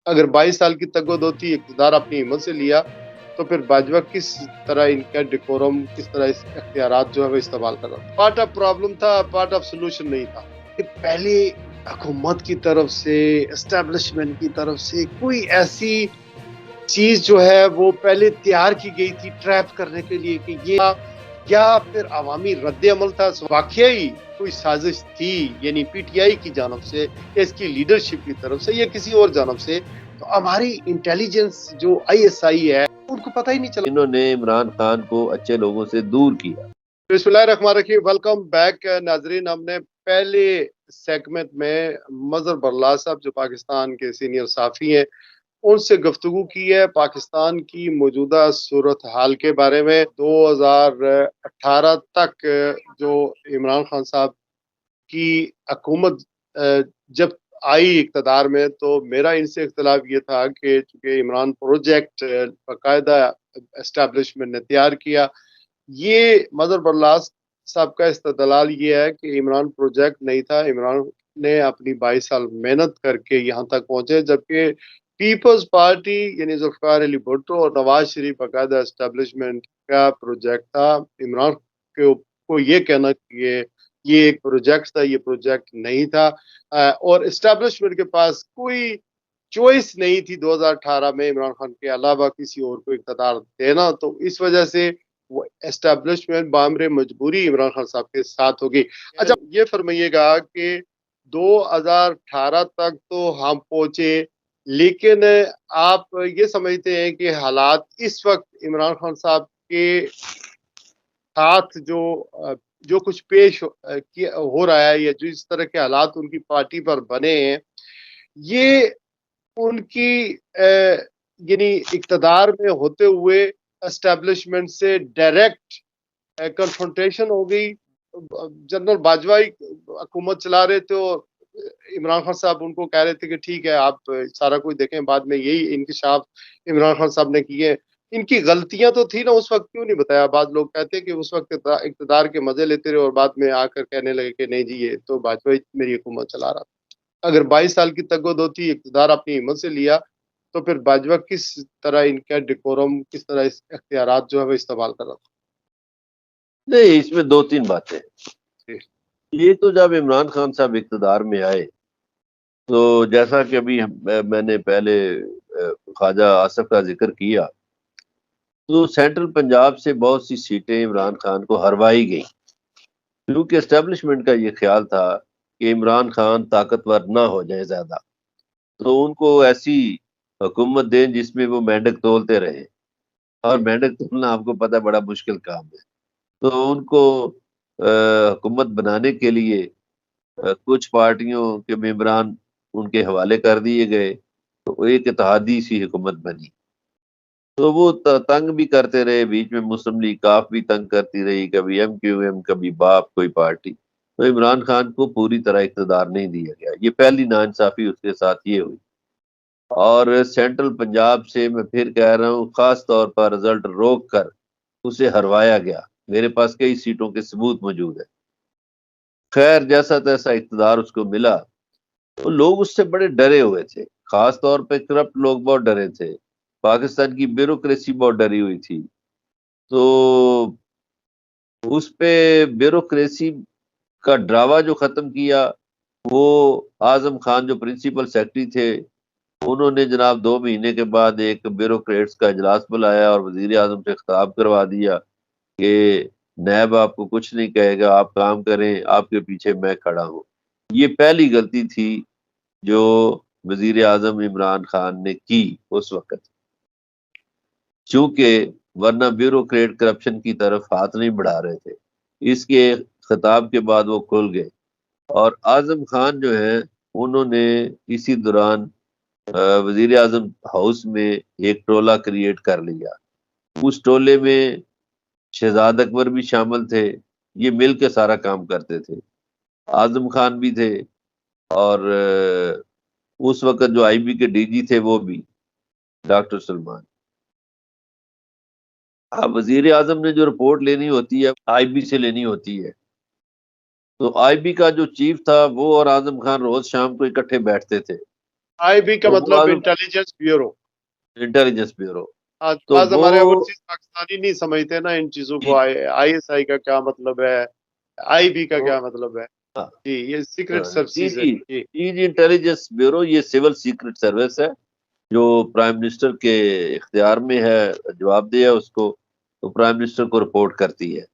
اگر 22 سال کی تگودوتی اقتدار اپنی ہمت سے لیا تو پھر باجوہ کس طرح ان کا ڈیکورم، کس طرح اس اختیارات جو ہے وہ استعمال کر رہا تھا. پارٹ آف پرابلم تھا، پارٹ آف سولوشن نہیں تھا. کہ پہلے حکومت کی طرف سے، اسٹیبلشمنٹ کی طرف سے کوئی ایسی چیز جو ہے وہ پہلے تیار کی گئی تھی ٹریپ کرنے کے لیے کہ یہ، یا پھر عوامی رد عمل تھا. واقعی کوئی سازش تھی، یعنی پی ٹی آئی کی جانب سے، اس کی لیڈرشپ کی طرف سے، یا کسی اور جانب سے. تو ہماری انٹیلیجنس جو آئی ایس آئی ہے ان کو پتہ ہی نہیں چلا. انہوں نے عمران خان کو اچھے لوگوں سے دور کیا. بسم اللہ الرحمن الرحیم. ویلکم بیک ناظرین. ہم نے پہلے سیگمنٹ میں مظہر برلا صاحب جو پاکستان کے سینئر صحافی ہیں ان سے گفتگو کی ہے پاکستان کی موجودہ صورتحال کے بارے میں. 2018 تک جو عمران خان صاحب کی حکومت جب آئی اقتدار میں تو میرا ان سے اختلاف یہ تھا کہ چونکہ عمران پروجیکٹ باقاعدہ اسٹیبلشمنٹ نے تیار کیا. یہ مظہر برلاس صاحب کا استدلال یہ ہے کہ عمران پروجیکٹ نہیں تھا، عمران نے اپنی 22 سال محنت کر کے یہاں تک پہنچے، جبکہ پیپلز پارٹی یعنی ذوالفقار علی بھٹو اور نواز شریف باقاعدہ اسٹیبلشمنٹ کا پروجیکٹ تھا. عمران کو یہ کہنا کہ یہ ایک پروجیکٹ تھا، یہ پروجیکٹ نہیں تھا. اور اسٹیبلشمنٹ کے پاس کوئی چوائس نہیں تھی 2018 میں عمران خان کے علاوہ کسی اور کو اقتدار دینا. تو اس وجہ سے وہ اسٹیبلشمنٹ بامر مجبوری عمران خان صاحب کے ساتھ ہوگی. اچھا یہ فرمائیے گا کہ 2018 تک تو ہم پہنچے، لیکن آپ یہ سمجھتے ہیں کہ حالات اس وقت عمران خان صاحب کے ساتھ جو کچھ پیش ہو رہا ہے یا جو اس طرح کے حالات ان کی پارٹی پر بنے ہیں، یہ ان کی یعنی اقتدار میں ہوتے ہوئے اسٹیبلشمنٹ سے ڈائریکٹ کنفرنٹیشن ہو گئی؟ جنرل باجوہ حکومت چلا رہے تھے اور عمران خان صاحب ان کو کہہ رہے تھے کہ ٹھیک ہے آپ سارا کچھ دیکھیں، بعد میں یہی انکشاف عمران خان صاحب نے کیے. ان کی غلطیاں تو تھی نا، اس وقت کیوں نہیں بتایا؟ بعض لوگ کہتے ہیں کہ اس وقت اقتدار کے مزے لیتے رہے اور بعد میں آ کر کہنے لگے کہ نہیں جی یہ تو باجوہ میری حکومت چلا رہا تھا. اگر 22 سال کی تگودوتی اقتدار اپنی ہمت سے لیا تو پھر باجوہ کس طرح ان کا ڈیکورم، کس طرح اس اختیارات جو ہے وہ استعمال کر رہا تھا؟ نہیں، اس میں دو تین باتیں. یہ تو جب عمران خان صاحب اقتدار میں آئے تو جیسا کہ ابھی میں نے پہلے خواجہ آصف کا ذکر کیا تو سینٹرل پنجاب سے بہت سی سیٹیں عمران خان کو ہروائی گئیں، کیونکہ اسٹیبلشمنٹ کا یہ خیال تھا کہ عمران خان طاقتور نہ ہو جائے زیادہ، تو ان کو ایسی حکومت دیں جس میں وہ مینڈک تولتے رہے، اور مینڈک تولنا آپ کو پتہ بڑا مشکل کام ہے. تو ان کو حکومت بنانے کے لیے کچھ پارٹیوں کے ممبران ان کے حوالے کر دیے گئے تو ایک اتحادی سی حکومت بنی. تو وہ تنگ بھی کرتے رہے، بیچ میں مسلم لیگ کاف بھی تنگ کرتی رہی، کبھی ایم کیو ایم، کبھی باپ کوئی پارٹی. تو عمران خان کو پوری طرح اقتدار نہیں دیا گیا. یہ پہلی ناانصافی اس کے ساتھ یہ ہوئی. اور سینٹرل پنجاب سے میں پھر کہہ رہا ہوں خاص طور پر رزلٹ روک کر اسے ہروایا گیا. میرے پاس کئی سیٹوں کے ثبوت موجود ہے. خیر جیسا تیسا اقتدار اس کو ملا تو لوگ اس سے بڑے ڈرے ہوئے تھے، خاص طور پہ کرپٹ لوگ بہت ڈرے تھے، پاکستان کی بیوروکریسی بہت ڈری ہوئی تھی. تو اس پہ بیوروکریسی کا ڈراوا جو ختم کیا وہ اعظم خان جو پرنسپل سیکرٹری تھے انہوں نے جناب 2 مہینے کے بعد ایک بیوروکریٹس کا اجلاس بلایا اور وزیر اعظم سے خطاب کروا دیا کہ نیب آپ کو کچھ نہیں کہے گا، آپ کام کریں، آپ کے پیچھے میں کھڑا ہوں. یہ پہلی غلطی تھی جو وزیر اعظم عمران خان نے کی اس وقت، چونکہ ورنہ بیوروکریٹ کرپشن کی طرف ہاتھ نہیں بڑھا رہے تھے. اس کے خطاب کے بعد وہ کھل گئے. اور اعظم خان جو ہیں انہوں نے اسی دوران وزیر اعظم ہاؤس میں ایک ٹولہ کریٹ کر لیا. اس ٹولے میں شہزاد اکبر بھی شامل تھے، یہ مل کے سارا کام کرتے تھے. اعظم خان بھی تھے اور اس وقت جو آئی بی کے ڈی جی تھے وہ بھی ڈاکٹر سلمان. اب وزیر اعظم نے جو رپورٹ لینی ہوتی ہے آئی بی سے لینی ہوتی ہے، تو آئی بی کا جو چیف تھا وہ اور اعظم خان روز شام کو اکٹھے بیٹھتے تھے आई बी का तो वो मतलब इंटेलिजेंस ब्यूरो। Intelligence bureau. आज तो आज वो हमारे ओवरसीज पाकिस्तानी नहीं समझते ना इन चीजों को। ISI का क्या मतलब है, IB का तो क्या मतलब है। हाँ, जी, ये सीक्रेट जी सर्विसेज है जी जी। जी जी, इंटेलिजेंस ब्यूरो ये सिविल सीक्रेट सर्विस है जो प्राइम मिनिस्टर के इख्तियार में है, जवाब दिया उसको, तो प्राइम मिनिस्टर को रिपोर्ट करती है।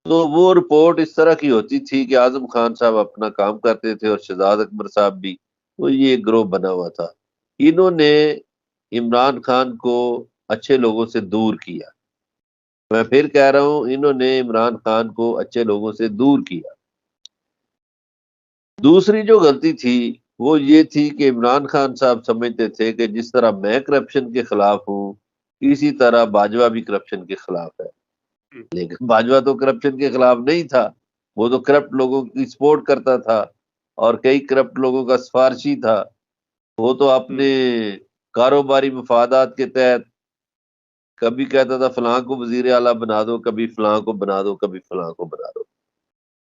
तो वो रिपोर्ट इस तरह की होती थी कि आजम खान साहब अपना काम करते थे और शहजाद अकबर साहब भी, तो ये एक ग्रोह बना हुआ था। इन्होंने इमरान खान को अच्छे लोगों से दूर किया। मैं फिर कह रहा हूं, इन्होंने इमरान खान को अच्छे लोगों से दूर किया। दूसरी जो गलती थी वो ये थी कि इमरान खान साहब समझते थे कि जिस तरह मैं करप्शन के खिलाफ हूँ, इसी तरह बाजवा भी करप्शन के खिलाफ है। हम्म, लेकिन बाजवा तो करप्शन के खिलाफ नहीं था, वो तो करप्ट लोगों की सपोर्ट करता था और कई करप्ट लोगों का सिफारशी था। वो तो हम्म। अपने कारोबारी मफादात के तहत कभी कहता था फलां को वजीर आला बना दो, कभी फलां को बना दो, कभी फलां को बना दो। तो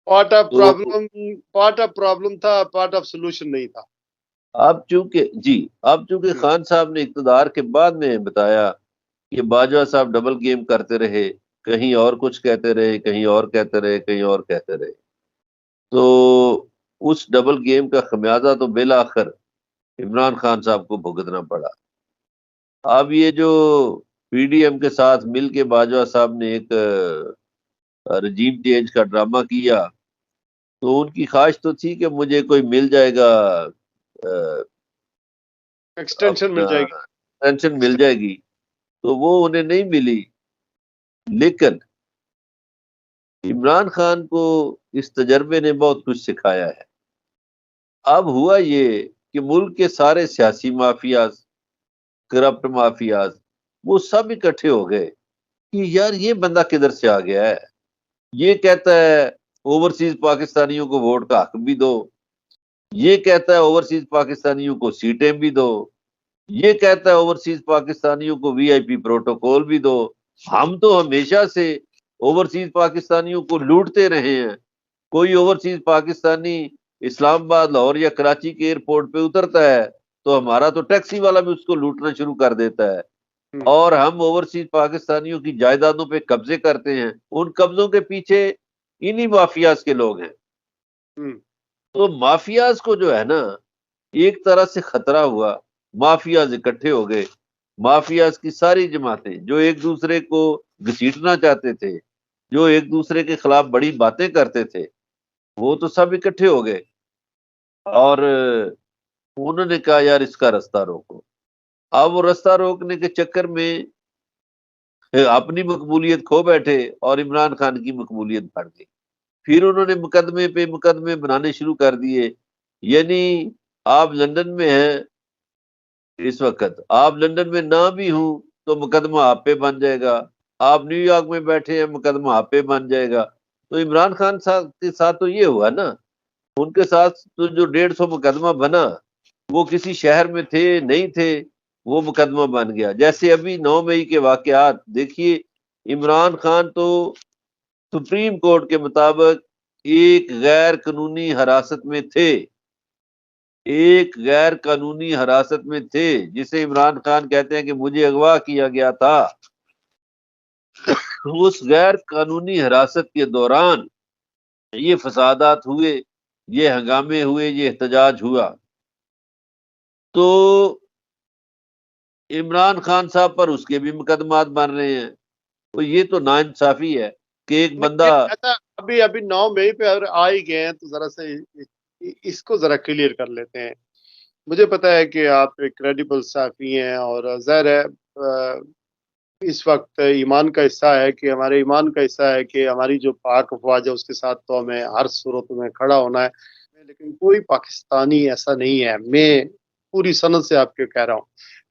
पार्ट ऑफ प्रॉब्लम था, पार्ट ऑफ सोल्यूशन नहीं था। अब चूंकि हम्म, खान साहब ने इक़्तिदार के बाद में बताया कि बाजवा साहब डबल गेम करते रहे, कहीं और कुछ कहते रहे, कहीं और कहते रहे, कहीं और कहते रहे, तो उस डबल गेम का खमियाजा तो बिल आखिर इमरान खान साहब को भुगतना पड़ा। अब ये जो PDM के साथ मिल के बाजवा साहब ने एक रजीम चेंज का ड्रामा किया, तो उनकी ख्वाहिश तो थी कि मुझे कोई मिल जाएगा, एक्सटेंशन अपना मिल जाएगी। पेंशन मिल जाएगी, तो वो उन्हें नहीं मिली। लेकिन इमरान खान को इस तजर्बे ने बहुत कुछ सिखाया है। अब हुआ ये कि मुल्क के सारे सियासी माफियाज, करप्ट माफियाज, वो सब इकट्ठे हो गए कि यार ये बंदा किधर से आ गया है। ये कहता है ओवरसीज पाकिस्तानियों को वोट का हक भी दो, ये कहता है ओवरसीज पाकिस्तानियों को सीटें भी दो, ये कहता है ओवरसीज पाकिस्तानियों को VIP प्रोटोकॉल भी दो। हम तो हमेशा से ओवरसीज पाकिस्तानियों को लूटते रहे हैं। कोई ओवरसीज पाकिस्तानी इस्लामाबाद, लाहौर या कराची के एयरपोर्ट पे उतरता है तो हमारा तो टैक्सी वाला भी उसको लूटना शुरू कर देता है, हम्म, और हम ओवरसीज पाकिस्तानियों की जायदादों पे कब्जे करते हैं। उन कब्जों के पीछे इन्हीं माफियाज के लोग हैं। हम्म। तो माफियाज को जो है ना, एक तरह से खतरा हुआ। माफियाज इकट्ठे हो गए, माफियाज की सारी जमातें जो एक दूसरे को घसीटना चाहते थे, जो एक दूसरे के खिलाफ बड़ी बातें करते थे, वो तो सब इकट्ठे हो गए और उन्होंने कहा यार इसका रास्ता रोको। अब वो रास्ता रोकने के चक्कर में अपनी मकबूलियत खो बैठे और इमरान खान की मकबूलियत बढ़ गई। फिर उन्होंने मुकदमे पे मुकदमे बनाने शुरू कर दिए। यानी आप लंदन में हैं इस वक्त, आप लंदन में ना भी हूं तो मुकदमा आप पे बन जाएगा। आप न्यूयॉर्क में बैठे हैं, मुकदमा आप पे बन जाएगा। तो इमरान खान साहब के साथ तो ये हुआ ना, उनके साथ तो जो 150 मुकदमा बना, वो किसी शहर में थे नहीं थे, वो मुकदमा बन गया। जैसे अभी 9 मई के वाकयात देखिए, इमरान खान तो सुप्रीम कोर्ट के मुताबिक एक गैर कानूनी हिरासत में थे, एक गैर कानूनी हिरासत में थे, जिसे इमरान खान कहते हैं कि मुझे अगवा किया गया था। उस गैर कानूनी हिरासत के दौरान ये फसादात हुए, ये हंगामे हुए, ये एहतजाज हुआ। तो इमरान खान साहब पर उसके भी मुकदमात बन रहे हैं। तो ये तो नाइंसाफी है कि एक नहीं, बंदा। अच्छा, अभी अभी 9 मई पे अगर आ ही गए हैं तो जरा से इसको जरा क्लियर कर लेते हैं। मुझे पता है कि आप एक क्रेडिबल साफी हैं और ज़ाहिर है इस वक्त ईमान का हिस्सा है कि हमारे ईमान का हिस्सा है कि हमारी जो पाक अफवाज है उसके साथ तो हमें हर सूरत में खड़ा होना है। लेकिन कोई पाकिस्तानी ऐसा नहीं है, मैं पूरी सनद से आपके कह रहा हूँ,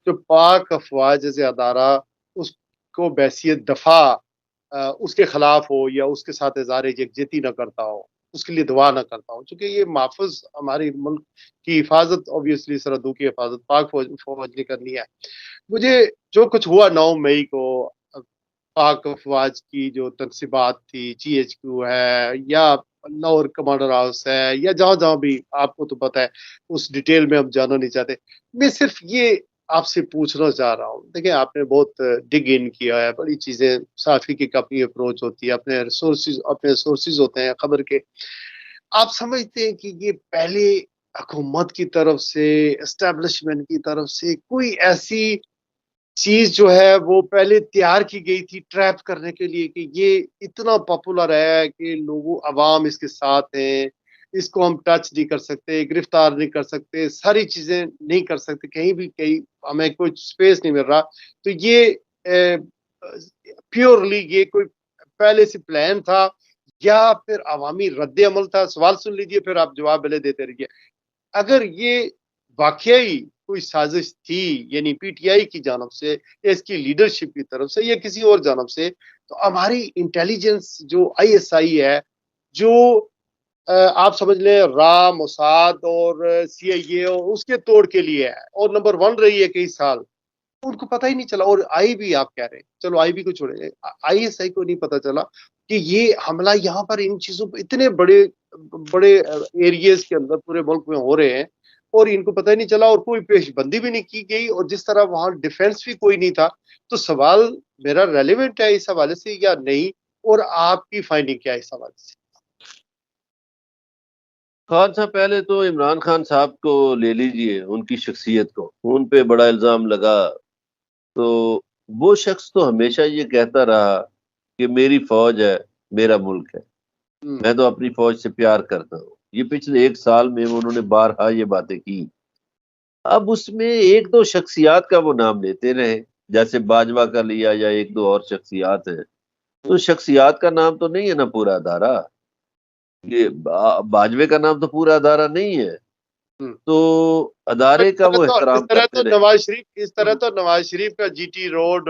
जो पाक अफवाज जैसे अदारा उसको बैसियत दफा उसके खिलाफ हो या उसके साथ इज़हार यकजहती न करता हो, उसके लिए दुआ न करता हो, क्योंकि ये महफूज हमारी मुल्क की हिफाजत, ऑब्वियसली सरहदों की हिफाजत पाक फौज ने करनी है। मुझे जो कुछ हुआ 9 मई को, पाक अफवाज की जो तनसीबात थी, GHQ है या लाहौर कमांडर हाउस है या जहाँ जहाँ भी, आपको तो पता है, उस डिटेल में हम जाना नहीं चाहते। मैं सिर्फ ये आपसे पूछना चाह रहा हूँ, देखिए आपने बहुत डिग इन किया है, बड़ी चीजें, साफी की अपनी अप्रोच होती है, अपने सोर्सेज होते हैं खबर के। आप समझते हैं कि ये पहले हुकूमत की तरफ से, एस्टेब्लिशमेंट की तरफ से कोई ऐसी चीज जो है वो पहले तैयार की गई थी ट्रैप करने के लिए कि ये इतना पॉपुलर है कि लोगों अवाम इसके साथ हैं, इसको हम टच नहीं कर सकते, गिरफ्तार नहीं कर सकते, सारी चीजें नहीं कर सकते, कहीं भी कहीं हमें कोई स्पेस नहीं मिल रहा, तो ये प्योरली ये कोई पहले से प्लान था या फिर अवामी रद्द अमल था? सवाल सुन लीजिए, फिर आप जवाब पहले देते रहिए। अगर ये वाकई कोई साजिश थी, यानी पीटीआई की जानब से या इसकी लीडरशिप की तरफ से या किसी और जानब से, तो हमारी इंटेलिजेंस जो आईएसआई है, जो आप समझ लें रा, मोसाद और सीआईए उसके तोड़ के लिए है और नंबर 1 रही है कई साल, उनको पता ही नहीं चला। और आईबी आप कह रहे हैं, चलो आईबी को छोड़े, आईएसआई को नहीं पता चला कि ये हमला यहाँ पर इन चीजों पर इतने बड़े बड़े एरियाज के अंदर पूरे मुल्क में हो रहे हैं और इनको पता ही नहीं चला और कोई पेशबंदी भी नहीं की गई, और जिस तरह वहां डिफेंस भी कोई नहीं था। तो सवाल मेरा रेलिवेंट है इस हवाले से या नहीं, और आपकी फाइंडिंग क्या है इस हवाले से? खान साहब, पहले तो इमरान खान साहब को ले लीजिए, उनकी शख्सियत को, उन पे बड़ा इल्जाम लगा। तो वो शख्स तो हमेशा ये कहता रहा कि मेरी फौज है, मेरा मुल्क है, मैं तो अपनी फौज से प्यार करता हूँ। ये पिछले 1 साल में उन्होंने बारहा ये बातें की। अब उसमें एक दो शख्सियात का वो नाम लेते रहे, जैसे बाजवा का लिया या एक दो और शख्सियात हैं, तो शख्सियात का नाम तो नहीं है ना पूरा अदारा। ये बाजवे का नाम तो पूरा अदारा नहीं है, तो अदारे का वो एहतराम करते रहे। इस तरह तो नवाज शरीफ का जीटी रोड,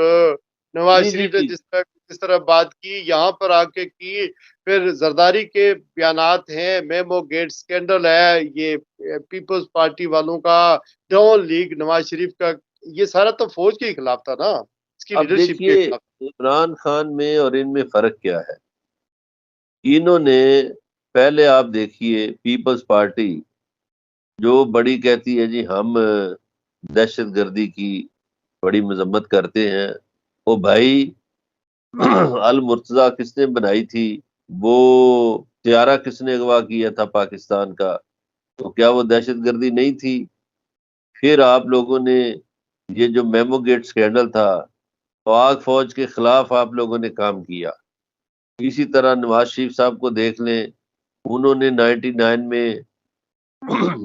नवाज जी जी शरीफ ने जी। जिस तरह बात की यहाँ पर आके की, फिर जरदारी के बयानात हैं, मेमो गेट स्कैंडल है, ये पीपल्स पार्टी वालों का डाउन लीग नवाज शरीफ का, ये सारा तो फौज के खिलाफ था ना, इसकी अब लीडरशिप के देखिए, खिलाफ। इमरान खान में और इनमें फर्क क्या है। इन्होंने, पहले आप देखिए, पीपल्स पार्टी जो बड़ी कहती है जी हम दहशत गर्दी की बड़ी मजम्मत करते हैं, वो भाई अल मुर्तजा किसने बनाई थी, वो त्यारा किसने अगवा किया था पाकिस्तान का, तो क्या वो दहशत गर्दी नहीं थी? फिर आप लोगों ने ये जो मेमो गेट स्कैंडल था, पाक फौज के खिलाफ आप लोगों ने काम किया। इसी तरह नवाज शरीफ साहब को देख लें, उन्होंने 99 में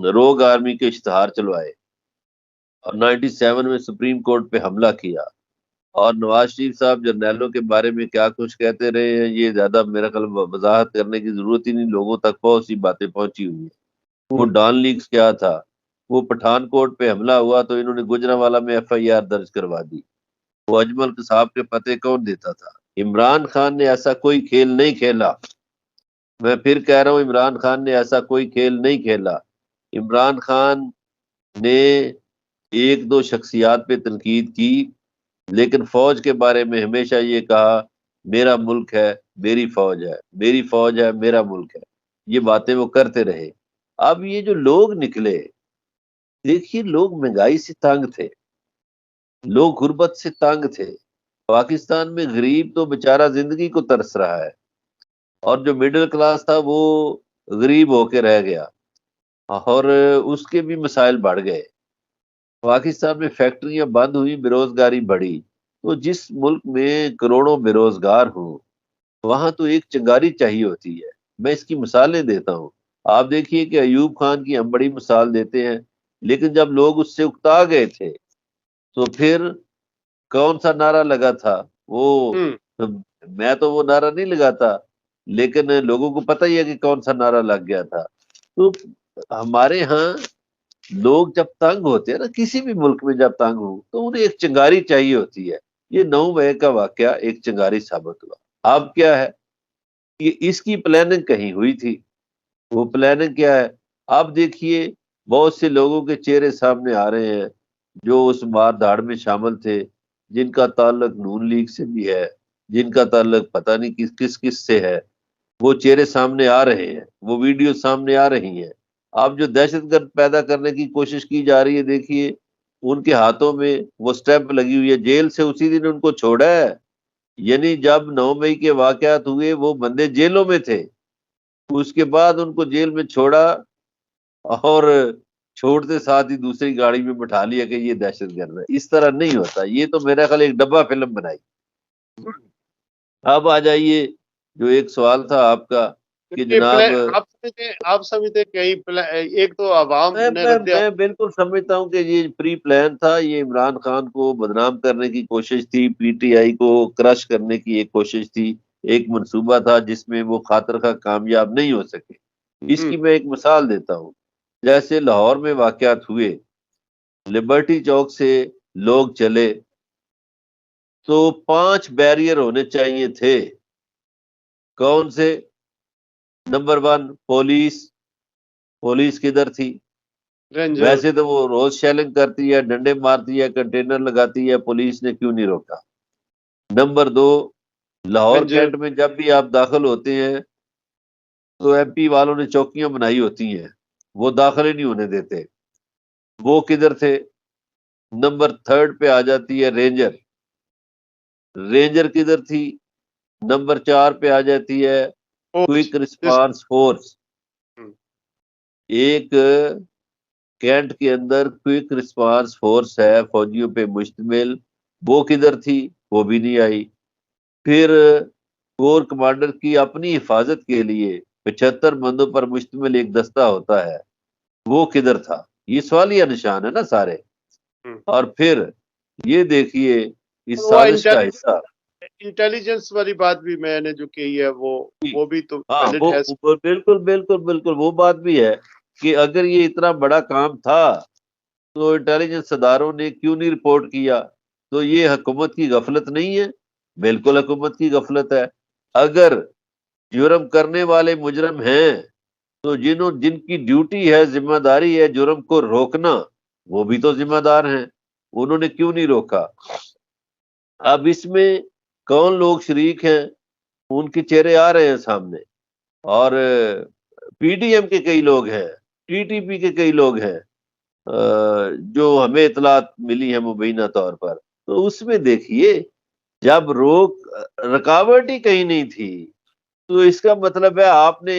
रोग आर्मी के इश्तहार चलवाए और 97 में सुप्रीम कोर्ट पे हमला किया। और नवाज शरीफ साहब जर्नैलों के बारे में क्या कुछ कहते रहे हैं, ये ज्यादा मेरा ख्याल वजाहत करने की जरूरत ही नहीं, लोगों तक बहुत सी बातें पहुंची हुई है। वो डॉन लीग्स क्या था, वो पठानकोट पे हमला हुआ तो इन्होंने गुजरांवाला में FIR दर्ज करवा दी। वो अजमल कसाब के पते कौन देता था? इमरान खान ने ऐसा कोई खेल नहीं खेला। मैं फिर कह रहा हूँ, इमरान खान ने ऐसा कोई खेल नहीं खेला। इमरान खान ने एक दो शख्सियात पे तनकीद की, लेकिन फौज के बारे में हमेशा ये कहा मेरा मुल्क है, मेरी फौज है, मेरी फौज है, मेरा मुल्क है। ये बातें वो करते रहे। अब ये जो लोग निकले, देखिए, लोग महंगाई से तंग थे, लोग गुर्बत से तंग थे। पाकिस्तान में गरीब तो बेचारा जिंदगी को तरस रहा है, और जो मिडिल क्लास था वो गरीब होके रह गया, और उसके भी मसाइल बढ़ गए। पाकिस्तान में फैक्ट्रियां बंद हुई, बेरोजगारी बढ़ी। तो जिस मुल्क में करोड़ों बेरोजगार हो, वहां तो एक चिंगारी चाहिए होती है। मैं इसकी मिसालें देता हूँ। आप देखिए कि अयूब खान की हम बड़ी मिसाल देते हैं, लेकिन जब लोग उससे उकता गए थे, तो फिर कौन सा नारा लगा था वो? हम्म। मैं तो वो नारा नहीं लगाता, लेकिन लोगों को पता ही है कि कौन सा नारा लग गया था। तो हमारे यहाँ लोग जब तंग होते हैं ना, किसी भी मुल्क में जब तंग हो, तो उन्हें एक चिंगारी चाहिए होती है। ये 9 मई का वाकया एक चिंगारी साबित हुआ। अब क्या है कि इसकी प्लानिंग कहीं हुई थी। वो प्लानिंग क्या है? आप देखिए, बहुत से लोगों के चेहरे सामने आ रहे हैं जो उस मार धाड़ में शामिल थे, जिनका ताल्लुक नून लीग से भी है, جن کا تعلق پتہ نہیں کس کس سے ہے، وہ چہرے سامنے آ رہے ہیں، وہ ویڈیو سامنے آ رہی ہیں۔ اب جو دہشت گرد پیدا کرنے کی کوشش کی جا رہی ہے، دیکھیے ان کے ہاتھوں میں وہ سٹیمپ لگی ہوئی ہے، جیل سے اسی دن ان کو چھوڑا ہے۔ یعنی جب 9 مئی کے واقعات ہوئے وہ بندے جیلوں میں تھے، اس کے بعد ان کو جیل میں چھوڑا اور چھوڑتے ساتھ ہی دوسری گاڑی میں بٹھا لیا کہ یہ دہشت گرد ہے۔ اس طرح نہیں ہوتا، یہ تو میرا خیال ایک ڈبہ فلم بنائی۔ اب آ جائیے جو ایک سوال تھا آپ کا کہ جناب، آپ سمجھتے ایک تو عوام نے میں بالکل سمجھتا ہوں کہ یہ پری پلان تھا، یہ عمران خان کو بدنام کرنے کی کوشش تھی، پی ٹی آئی کو کرش کرنے کی ایک کوشش تھی، ایک منصوبہ تھا جس میں وہ خاطر خواہ کامیاب نہیں ہو سکے۔ اس کی میں ایک مثال دیتا ہوں، جیسے لاہور میں واقعات ہوئے، لبرٹی چوک سے لوگ چلے تو 5 بیریئر ہونے چاہیے تھے۔ کون سے؟ نمبر 1 پولیس کدھر تھی؟ رینجر ویسے تو وہ روز شیلنگ کرتی ہے، ڈنڈے مارتی ہے، کنٹینر لگاتی ہے، پولیس نے کیوں نہیں روکا؟ نمبر 2 لاہور رینجر کینٹ میں جب بھی آپ داخل ہوتے ہیں تو ایم پی والوں نے چوکیاں بنائی ہوتی ہیں، وہ داخل ہی نہیں ہونے دیتے، وہ کدھر تھے؟ نمبر 3 پہ آ جاتی ہے رینجر کدھر تھی؟ نمبر 4 پہ آ جاتی ہے کوئک رسپانس فورس۔ ایک کینٹ کے اندر کوئک رسپانس فورس ہے فوجیوں پہ مشتمل، وہ کدھر تھی؟ وہ بھی نہیں آئی۔ پھر کور کمانڈر کی اپنی حفاظت کے لیے 75 بندوں پر مشتمل ایک دستہ ہوتا ہے، وہ کدھر تھا؟ یہ سوالیہ نشان ہے نا سارے۔ اور پھر یہ دیکھیے اس سازش کا حصہ، انٹیلیجنس والی بات بھی میں نے جو کہی ہے وہ بھی تو بالکل وہ بات بھی ہے کہ اگر یہ اتنا بڑا کام تھا تو انٹیلیجنس اداروں نے کیوں نہیں رپورٹ کیا؟ تو یہ حکومت کی غفلت نہیں ہے؟ بالکل حکومت کی غفلت ہے۔ اگر جرم کرنے والے مجرم ہیں تو جن کی ڈیوٹی ہے، ذمہ داری ہے جرم کو روکنا، وہ بھی تو ذمہ دار ہیں، انہوں نے کیوں نہیں روکا؟ اب اس میں کون لوگ شریک ہیں؟ ان کے چہرے آ رہے ہیں سامنے، اور پی ڈی ایم کے کئی لوگ ہیں، ٹی ٹی پی کے کئی لوگ ہیں جو ہمیں اطلاعات ملی ہے مبینہ طور پر۔ تو اس میں دیکھیے جب رکاوٹ ہی کہیں نہیں تھی تو اس کا مطلب ہے آپ نے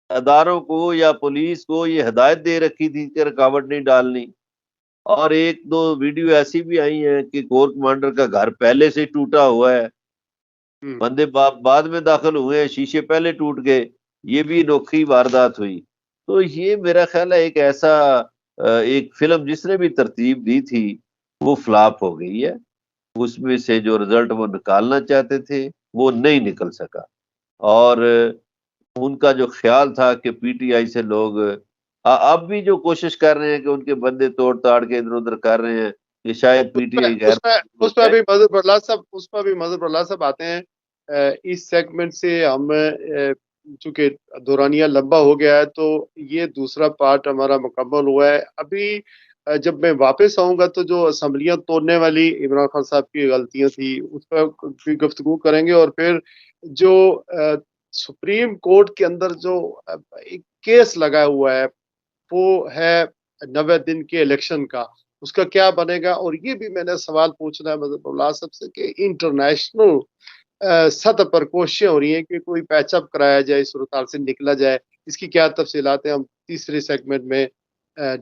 اداروں کو یا پولیس کو یہ ہدایت دے رکھی تھی کہ رکاوٹ نہیں ڈالنی۔ اور 1-2 ویڈیو ایسی بھی آئی ہیں کہ کور کمانڈر کا گھر پہلے سے ٹوٹا ہوا ہے، بندے بعد میں داخل ہوئے ہیں، شیشے پہلے ٹوٹ گئے، یہ بھی انوکھی واردات ہوئی۔ تو یہ میرا خیال ہے ایک ایسا ایک فلم جس نے بھی ترتیب دی تھی وہ فلاپ ہو گئی ہے، اس میں سے جو رزلٹ وہ نکالنا چاہتے تھے وہ نہیں نکل سکا۔ اور ان کا جو خیال تھا کہ پی ٹی آئی سے لوگ اب بھی جو کوشش کر رہے ہیں کہ ان کے بندے توڑ تاڑ کے ادھر ادھر کر رہے ہیں کہ شاید پی ٹی آئی اس پہ بھی مظہر اللہ صاحب آتے ہیں۔ اس سیگمنٹ سے ہم چونکہ دورانیہ لمبا ہو گیا ہے تو یہ دوسرا پارٹ ہمارا مکمل ہوا ہے۔ ابھی جب میں واپس آؤں گا تو جو اسمبلیاں توڑنے والی عمران خان صاحب کی غلطیاں تھی اس پر بھی گفتگو کریں گے، اور پھر جو سپریم کورٹ کے اندر جو ایک کیس لگا ہوا ہے وہ ہے 90 دن کے الیکشن کا، اس کا کیا بنے گا؟ اور یہ بھی میں نے سوال پوچھنا ہے مظہر اللہ صاحب سے کہ انٹرنیشنل سطح پر کوششیں ہو رہی ہیں کہ کوئی پیچ اپ کرایا جائے، اس صورتحال سے نکلا جائے، اس کی کیا تفصیلات ہیں ہم تیسرے سیگمنٹ میں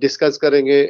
ڈسکس کریں گے۔